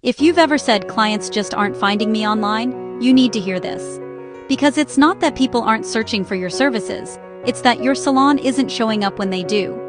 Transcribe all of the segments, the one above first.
If you've ever said clients just aren't finding me online, you need to hear this. Because it's not that people aren't searching for your services, it's that your salon isn't showing up when they do.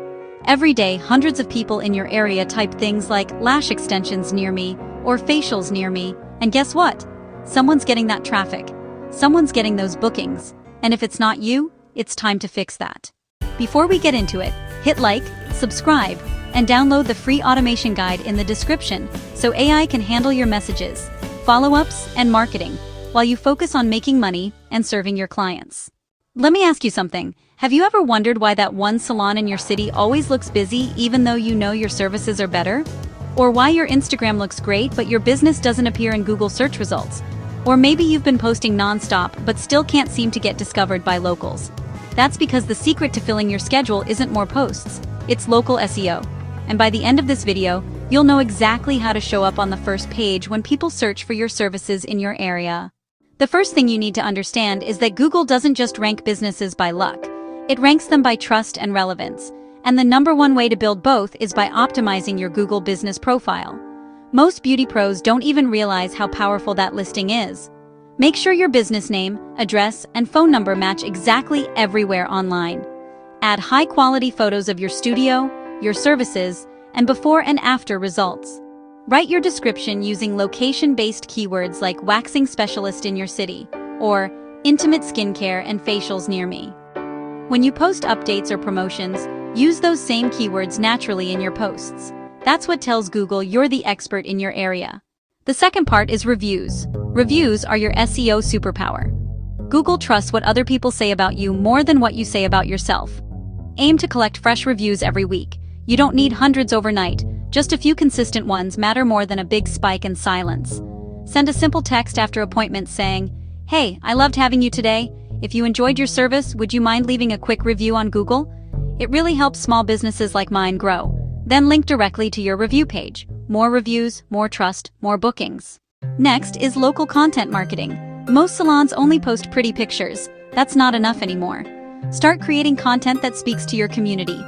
Every day, hundreds of people in your area type things like lash extensions near me or facials near me, and guess what? Someone's getting that traffic. Someone's getting those bookings. And if it's not you, it's time to fix that. Before we get into it, hit like, subscribe, and download the free automation guide in the description so AI can handle your messages, follow-ups, and marketing while you focus on making money and serving your clients. Let me ask you something. Have you ever wondered why that one salon in your city always looks busy even though you know your services are better? Or why your Instagram looks great but your business doesn't appear in Google search results? Or maybe you've been posting non-stop but still can't seem to get discovered by locals. That's because the secret to filling your schedule isn't more posts, it's local SEO. And by the end of this video, you'll know exactly how to show up on the first page when people search for your services in your area. The first thing you need to understand is that Google doesn't just rank businesses by luck. It ranks them by trust and relevance. And the number one way to build both is by optimizing your Google business profile. Most beauty pros don't even realize how powerful that listing is. Make sure your business name, address, and phone number match exactly everywhere online. Add high-quality photos of your studio, your services, and before and after results. Write your description using location-based keywords like waxing specialist in your city or intimate skincare and facials near me. When you post updates or promotions, use those same keywords naturally in your posts. That's what tells Google you're the expert in your area. The second part is reviews. Reviews are your SEO superpower. Google trusts what other people say about you more than what you say about yourself. Aim to collect fresh reviews every week. You don't need hundreds overnight. Just a few consistent ones matter more than a big spike in silence. Send a simple text after appointments saying, "Hey, I loved having you today. If you enjoyed your service, would you mind leaving a quick review on Google?" It really helps small businesses like mine grow. Then link directly to your review page. More reviews, more trust, more bookings. Next is local content marketing. Most salons only post pretty pictures. That's not enough anymore. Start creating content that speaks to your community.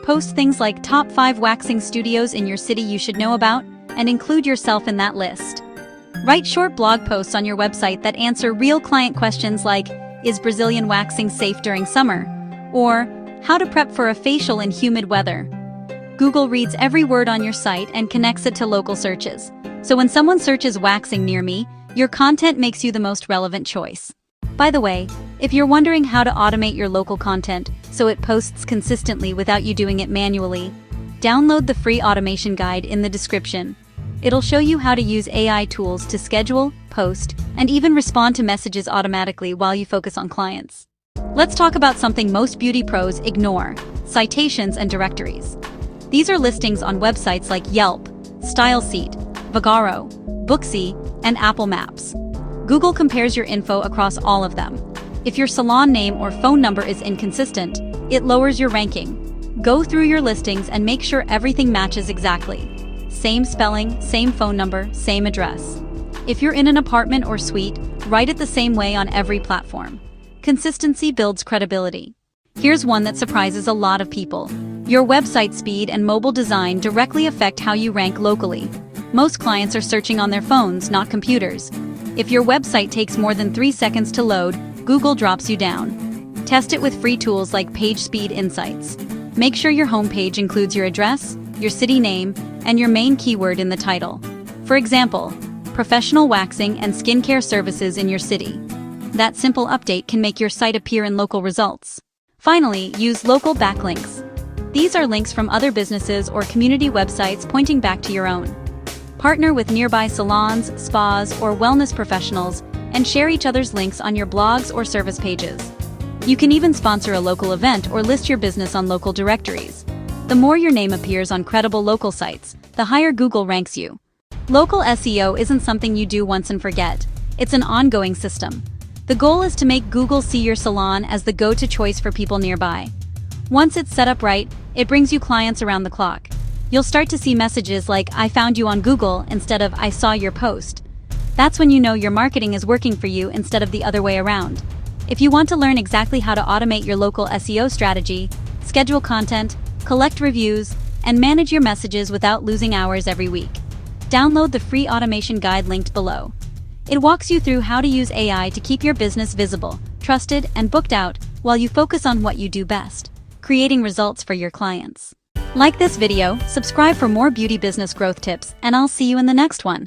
Post things like top 5 waxing studios in your city you should know about, and include yourself in that list. Write short blog posts on your website that answer real client questions like, "Is Brazilian waxing safe during summer?" Or, "How to prep for a facial in humid weather?" Google reads every word on your site and connects it to local searches. So when someone searches waxing near me, your content makes you the most relevant choice. By the way, if you're wondering how to automate your local content so it posts consistently without you doing it manually, download the free automation guide in the description. It'll show you how to use AI tools to schedule, post, and even respond to messages automatically while you focus on clients. Let's talk about something most beauty pros ignore: citations and directories. These are listings on websites like Yelp, StyleSeat, Vagaro, Booksy, and Apple Maps. Google compares your info across all of them. If your salon name or phone number is inconsistent, it lowers your ranking. Go through your listings and make sure everything matches exactly. Same spelling, same phone number, same address. If you're in an apartment or suite, write it the same way on every platform. Consistency builds credibility. Here's one that surprises a lot of people. Your website speed and mobile design directly affect how you rank locally. Most clients are searching on their phones, not computers. If your website takes more than 3 seconds to load, Google drops you down. Test it with free tools like Page Speed Insights. Make sure your homepage includes your address, your city name, and your main keyword in the title. For example, professional waxing and skincare services in your city. That simple update can make your site appear in local results. Finally, use local backlinks. These are links from other businesses or community websites pointing back to your own. Partner with nearby salons, spas, or wellness professionals and share each other's links on your blogs or service pages. You can even sponsor a local event or list your business on local directories. The more your name appears on credible local sites, the higher Google ranks you. Local SEO isn't something you do once and forget. It's an ongoing system. The goal is to make Google see your salon as the go-to choice for people nearby. Once it's set up right, it brings you clients around the clock. You'll start to see messages like, "I found you on Google," instead of "I saw your post." That's when you know your marketing is working for you instead of the other way around. If you want to learn exactly how to automate your local SEO strategy, schedule content, collect reviews, and manage your messages without losing hours every week, Download the free automation guide linked below. It walks you through how to use AI to keep your business visible, trusted, and booked out while you focus on what you do best, creating results for your clients. Like this video, subscribe for more beauty business growth tips, and I'll see you in the next one.